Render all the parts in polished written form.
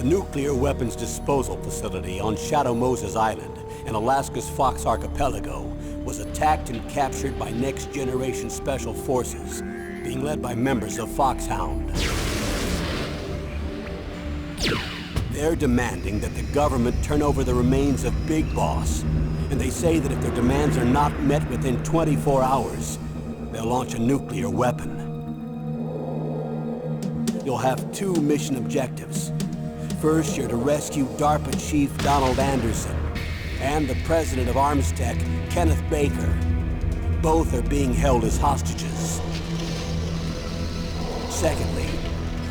The nuclear weapons disposal facility on Shadow Moses Island in Alaska's Fox Archipelago was attacked and captured by next-generation special forces, being led by members of Foxhound. They're demanding that the government turn over the remains of Big Boss, and they say that if their demands are not met within 24 hours, they'll launch a nuclear weapon. You'll have two mission objectives. First, you're to rescue DARPA Chief Donald Anderson and the president of Armstech, Kenneth Baker. Both are being held as hostages. Secondly,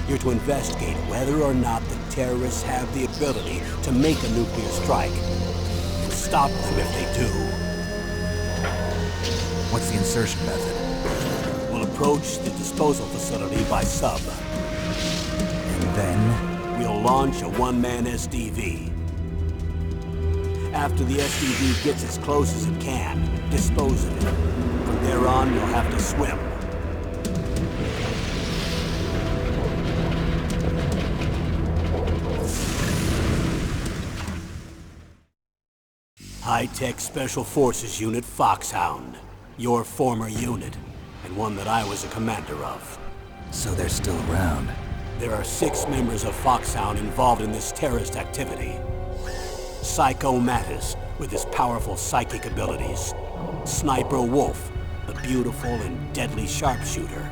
you're to investigate whether or not the terrorists have the ability to make a nuclear strike and stop them if they do. What's the insertion method? We'll approach the disposal facility by sub. And then? We'll launch a one-man SDV. After the SDV gets as close as it can, dispose of it. From there on, you'll have to swim. High-Tech Special Forces Unit Foxhound. Your former unit, and one that I was a commander of. So they're still around. There are 6 members of Foxhound involved in this terrorist activity. Psycho Mattis, with his powerful psychic abilities. Sniper Wolf, the beautiful and deadly sharpshooter.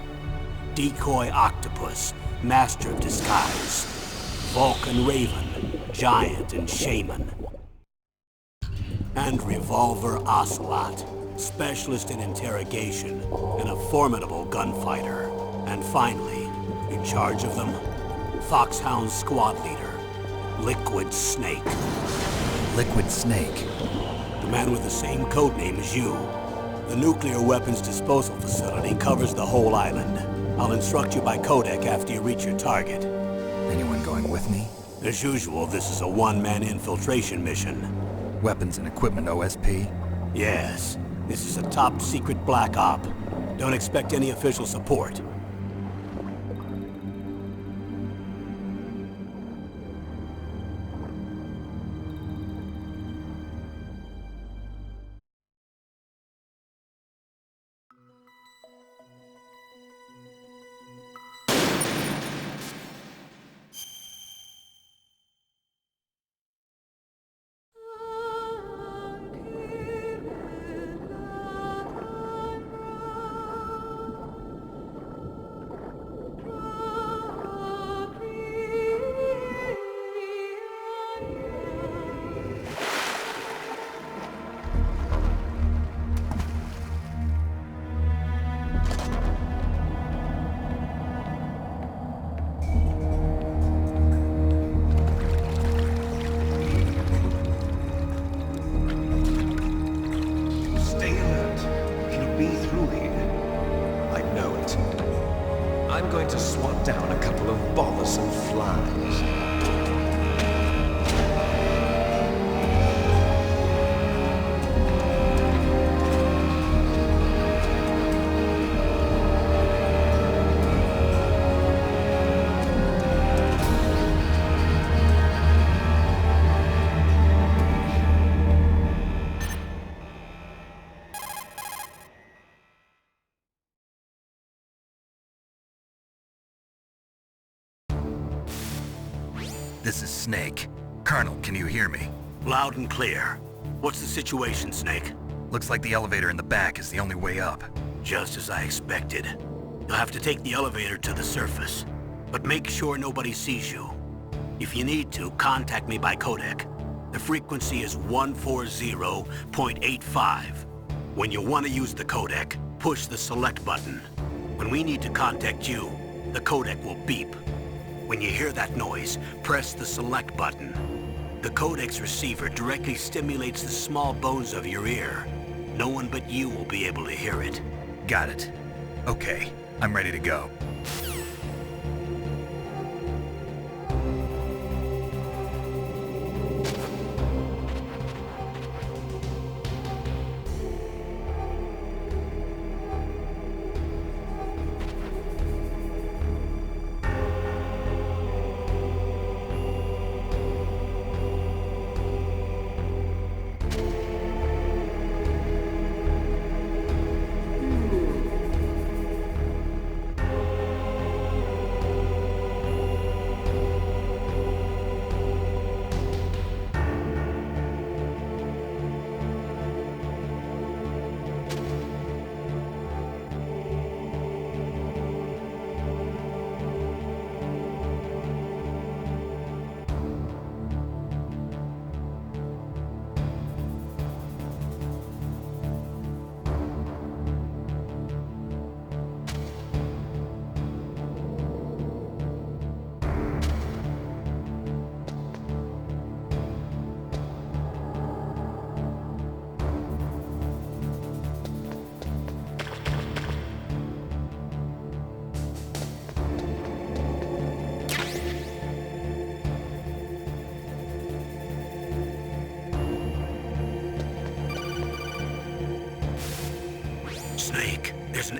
Decoy Octopus, master of disguise. Vulcan Raven, giant and shaman. And Revolver Ocelot, specialist in interrogation and a formidable gunfighter. And finally, in charge of them, Foxhound's squad leader, Liquid Snake. Liquid Snake? The man with the same codename as you. The nuclear weapons disposal facility covers the whole island. I'll instruct you by codec after you reach your target. Anyone going with me? As usual, this is a one-man infiltration mission. Weapons and equipment OSP? Yes. This is a top-secret black op. Don't expect any official support. I'm going to swat down a couple of bothersome flies. This is Snake. Colonel, can you hear me? Loud and clear. What's the situation, Snake? Looks like the elevator in the back is the only way up. Just as I expected. You'll have to take the elevator to the surface. But make sure nobody sees you. If you need to, contact me by codec. The frequency is 140.85. When you want to use the codec, push the select button. When we need to contact you, the codec will beep. When you hear that noise, press the select button. The codec's receiver directly stimulates the small bones of your ear. No one but you will be able to hear it. Got it. Okay, I'm ready to go.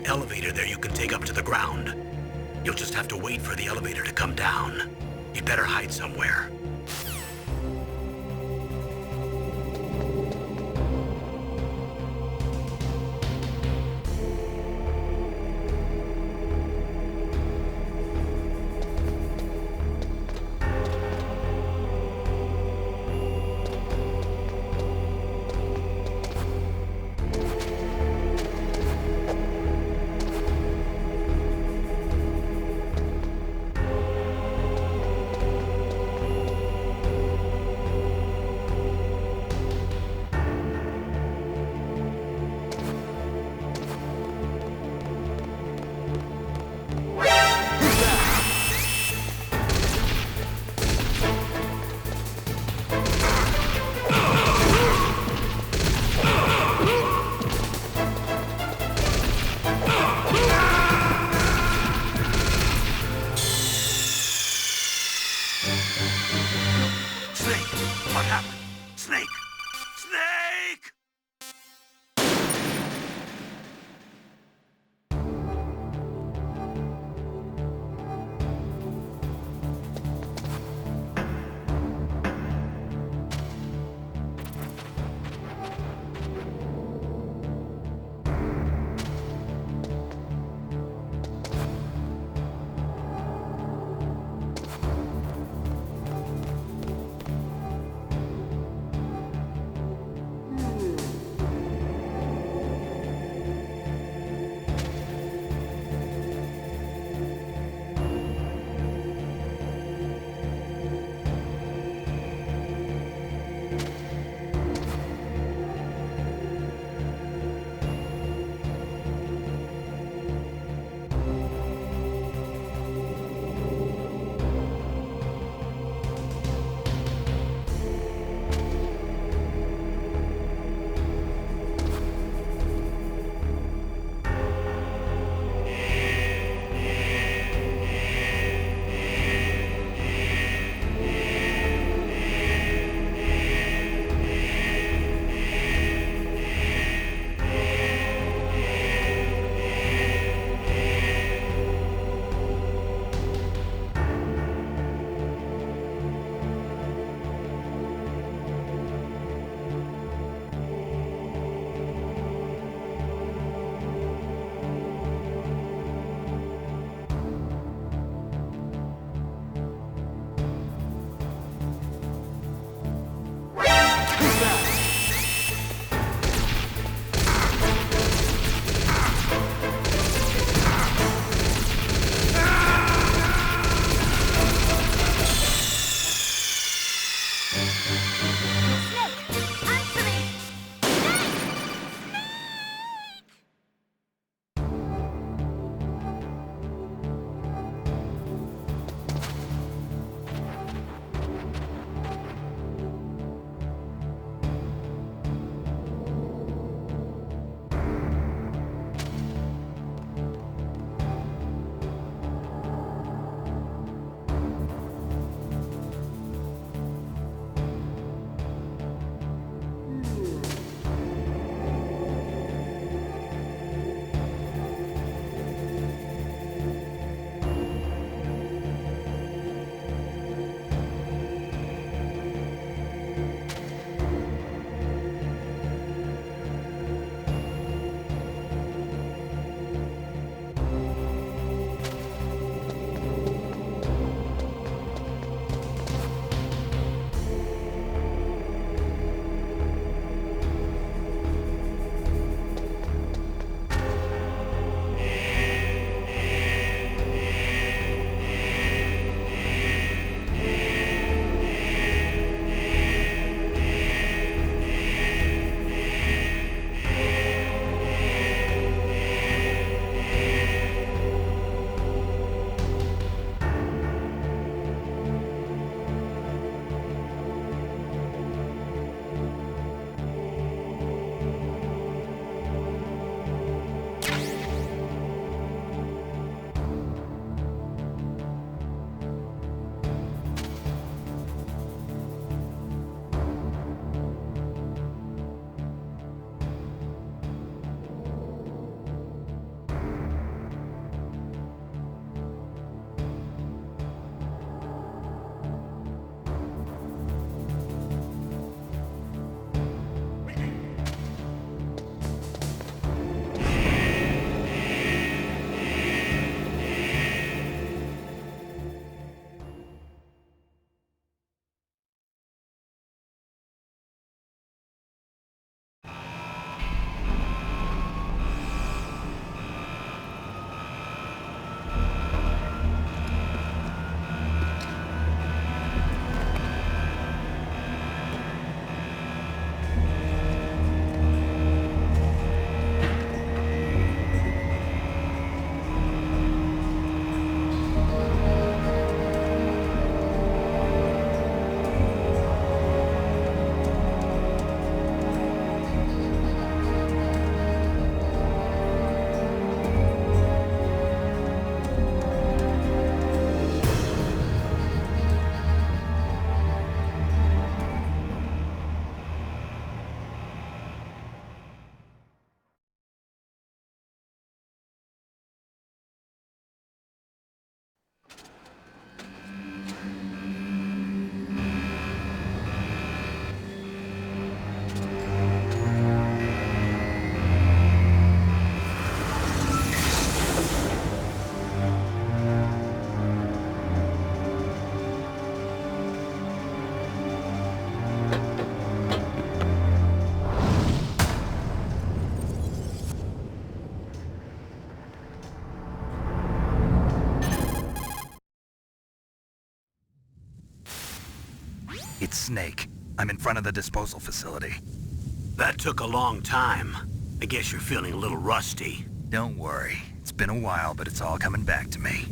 elevator there you can take up to the ground. You'll just have to wait for the elevator to come down. You'd better hide somewhere. It's Snake. I'm in front of the disposal facility. That took a long time. I guess you're feeling a little rusty. Don't worry. It's been a while, but it's all coming back to me.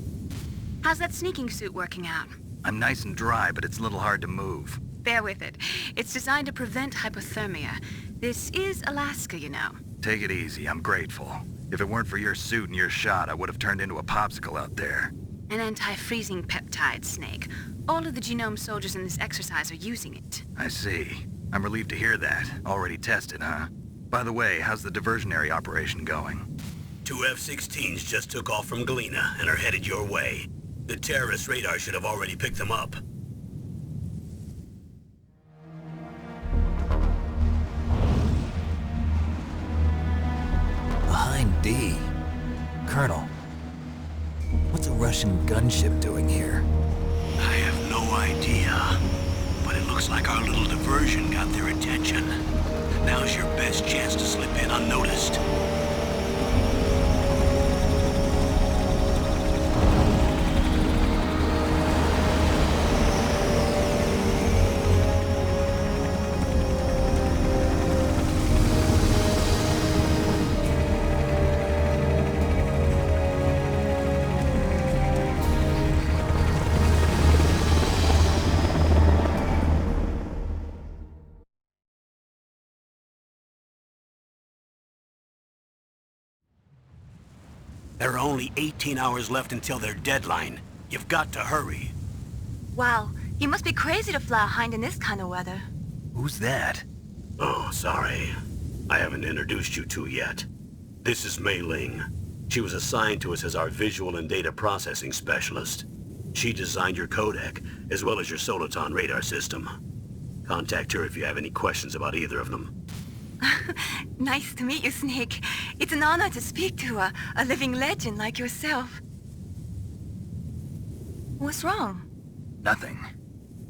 How's that sneaking suit working out? I'm nice and dry, but it's a little hard to move. Bear with it. It's designed to prevent hypothermia. This is Alaska, you know. Take it easy, I'm grateful. If it weren't for your suit and your shot, I would have turned into a popsicle out there. An anti-freezing peptide, Snake. All of the genome soldiers in this exercise are using it. I see. I'm relieved to hear that. Already tested, huh? By the way, how's the diversionary operation going? 2 F-16s just took off from Galena and are headed your way. The terrorist radar should have already picked them up. Behind D. Colonel, what's a Russian gunship doing here? I have no idea, but it looks like our little diversion got their attention. Now's your best chance to slip in unnoticed. There are only 18 hours left until their deadline. You've got to hurry. Wow, you must be crazy to fly a hind in this kind of weather. Who's that? Oh, sorry. I haven't introduced you two yet. This is Mei Ling. She was assigned to us as our visual and data processing specialist. She designed your codec, as well as your Soliton radar system. Contact her if you have any questions about either of them. Nice to meet you, Snake. It's an honor to speak to a living legend like yourself. What's wrong? Nothing.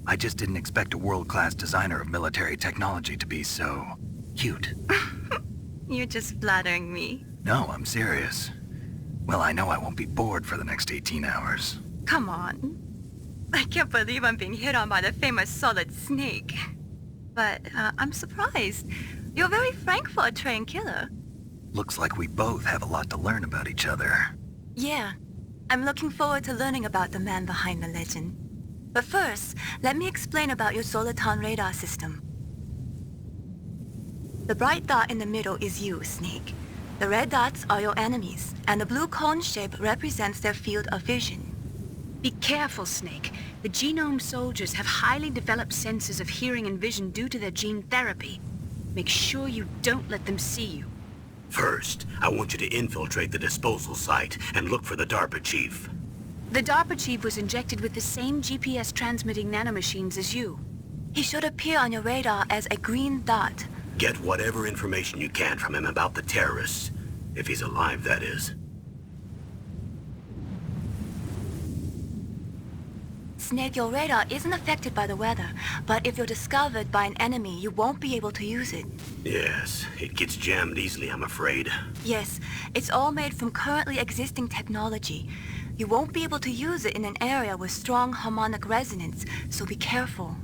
I just didn't expect a world-class designer of military technology to be so cute. You're just flattering me. No, I'm serious. Well, I know I won't be bored for the next 18 hours. Come on. I can't believe I'm being hit on by the famous Solid Snake. But I'm surprised. You're very frank for a trained killer. Looks like we both have a lot to learn about each other. Yeah. I'm looking forward to learning about the man behind the legend. But first, let me explain about your Soliton radar system. The bright dot in the middle is you, Snake. The red dots are your enemies, and the blue cone shape represents their field of vision. Be careful, Snake. The genome soldiers have highly developed senses of hearing and vision due to their gene therapy. Make sure you don't let them see you. First, I want you to infiltrate the disposal site and look for the DARPA chief. The DARPA chief was injected with the same GPS transmitting nanomachines as you. He should appear on your radar as a green dot. Get whatever information you can from him about the terrorists. If he's alive, that is. Snake, your radar isn't affected by the weather, but if you're discovered by an enemy, you won't be able to use it. Yes, it gets jammed easily, I'm afraid. Yes, it's all made from currently existing technology. You won't be able to use it in an area with strong harmonic resonance, so be careful.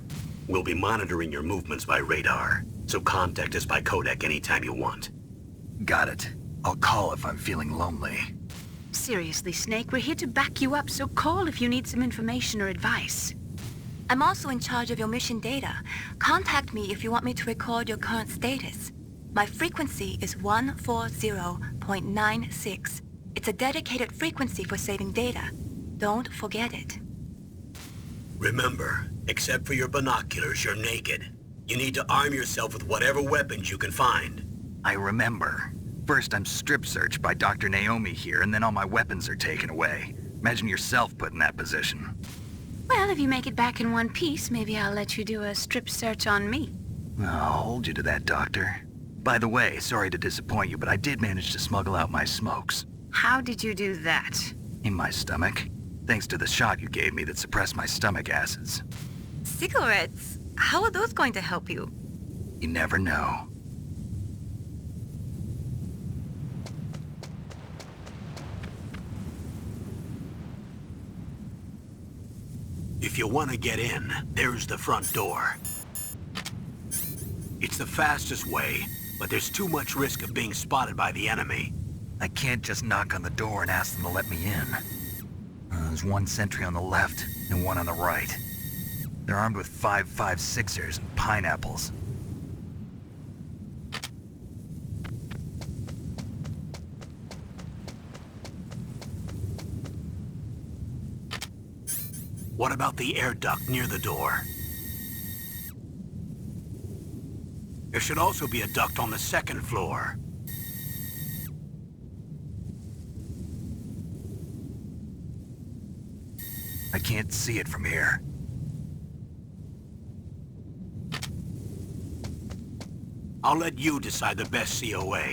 We'll be monitoring your movements by radar, so contact us by codec anytime you want. Got it. I'll call if I'm feeling lonely. Seriously, Snake, we're here to back you up, so call if you need some information or advice. I'm also in charge of your mission data. Contact me if you want me to record your current status. My frequency is 140.96. It's a dedicated frequency for saving data. Don't forget it. Remember, except for your binoculars, you're naked. You need to arm yourself with whatever weapons you can find. I remember. First, I'm strip searched by Dr. Naomi here, and then all my weapons are taken away. Imagine yourself put in that position. Well, if you make it back in one piece, maybe I'll let you do a strip search on me. I'll hold you to that, Doctor. By the way, sorry to disappoint you, but I did manage to smuggle out my smokes. How did you do that? In my stomach. Thanks to the shot you gave me that suppressed my stomach acids. Cigarettes? How are those going to help you? You never know. If you want to get in, there's the front door. It's the fastest way, but there's too much risk of being spotted by the enemy. I can't just knock on the door and ask them to let me in. There's one sentry on the left and one on the right. They're armed with 5.56ers and pineapples. What about the air duct near the door? There should also be a duct on the second floor. I can't see it from here. I'll let you decide the best COA.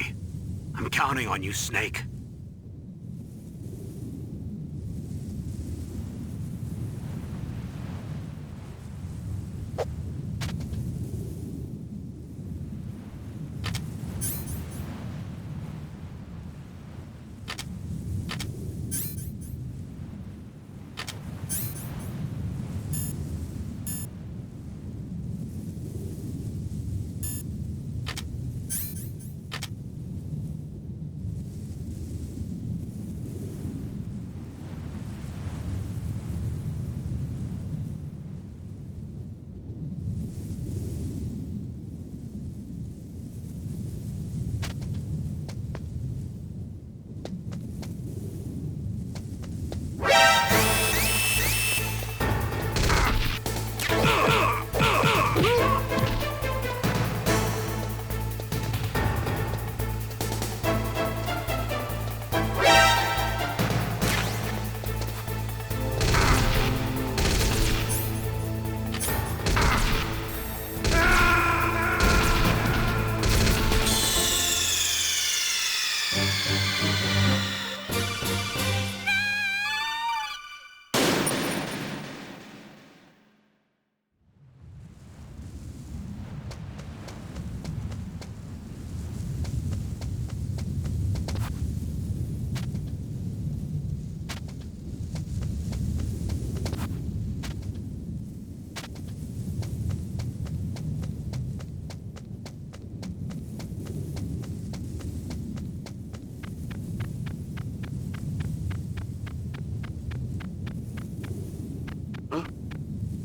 I'm counting on you, Snake.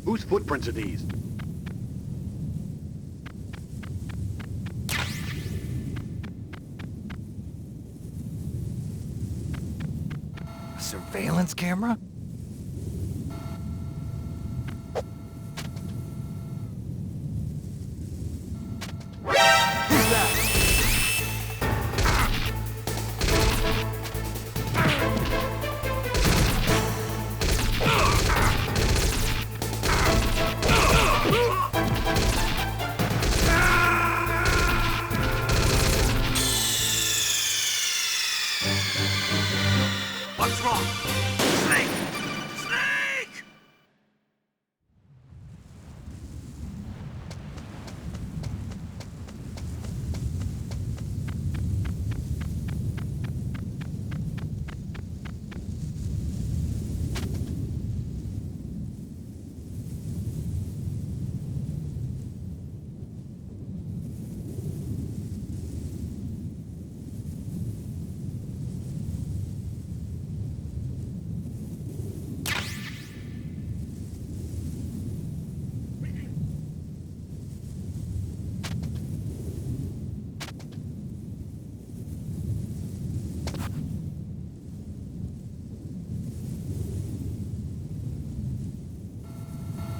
Whose footprints are these? A surveillance camera? What's wrong? Snake! Snake!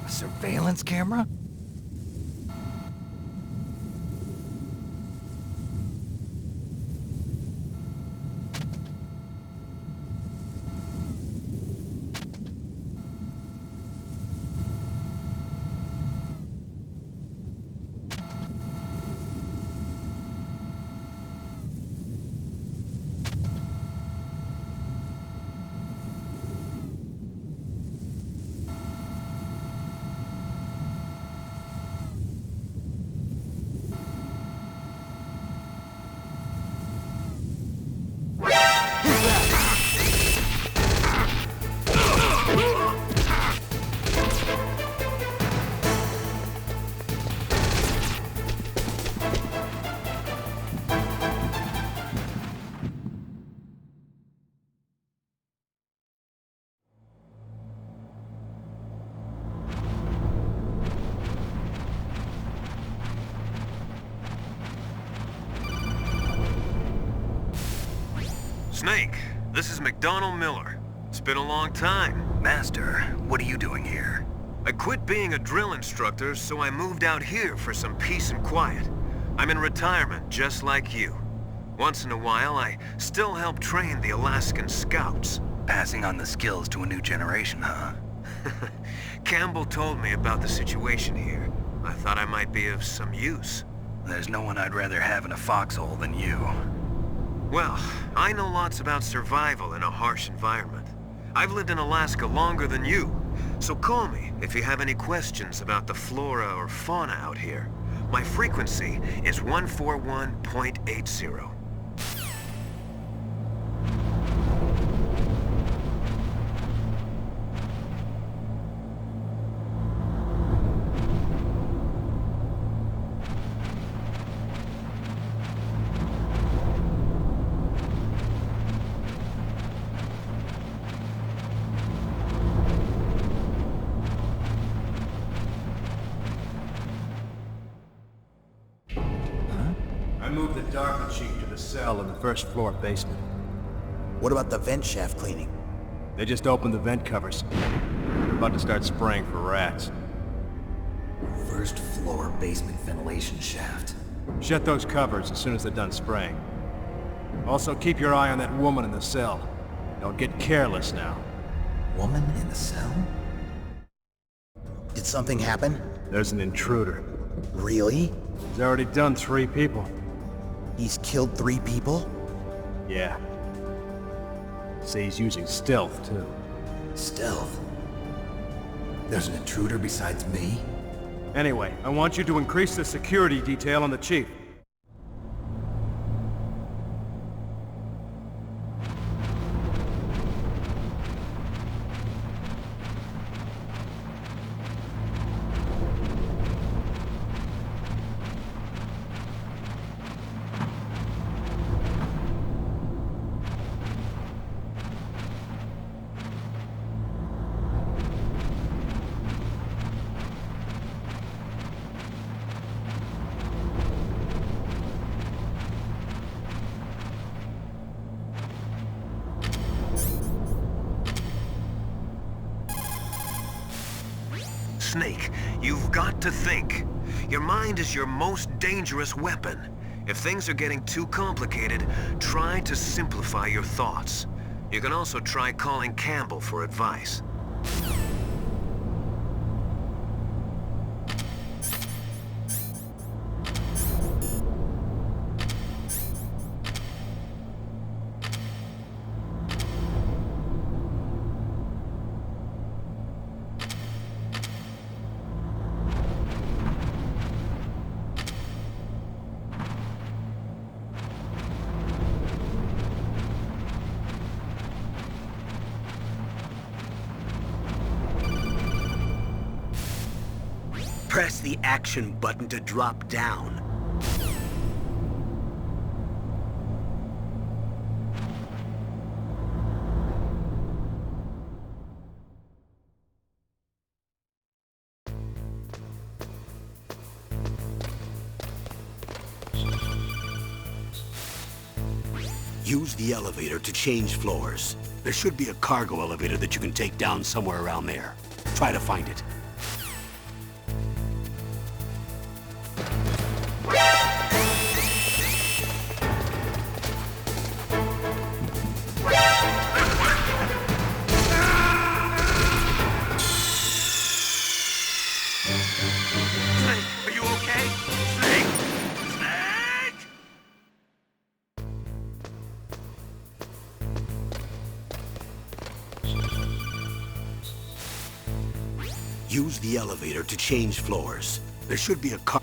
A surveillance camera? Snake, this is McDonald Miller. It's been a long time. Master, what are you doing here? I quit being a drill instructor, so I moved out here for some peace and quiet. I'm in retirement, just like you. Once in a while, I still help train the Alaskan Scouts. Passing on the skills to a new generation, huh? Campbell told me about the situation here. I thought I might be of some use. There's no one I'd rather have in a foxhole than you. Well, I know lots about survival in a harsh environment. I've lived in Alaska longer than you, so call me if you have any questions about the flora or fauna out here. My frequency is 141.80. I moved the Darker Chief to the cell in the first floor basement. What about the vent shaft cleaning? They just opened the vent covers. They're about to start spraying for rats. First floor basement ventilation shaft. Shut those covers as soon as they're done spraying. Also, keep your eye on that woman in the cell. Don't get careless now. Woman in the cell? Did something happen? There's an intruder. Really? He's already done 3 people. He's killed 3 people? Yeah. Say he's using stealth, too. Stealth? There's an intruder besides me? Anyway, I want you to increase the security detail on the Chief. Snake, you've got to think. Your mind is your most dangerous weapon. If things are getting too complicated, try to simplify your thoughts. You can also try calling Campbell for advice. Press the action button to drop down. Use the elevator to change floors. There should be a cargo elevator that you can take down somewhere around there. Try to find it. Snake, are you okay? Snake! Snake! Use the elevator to change floors. There should be a car...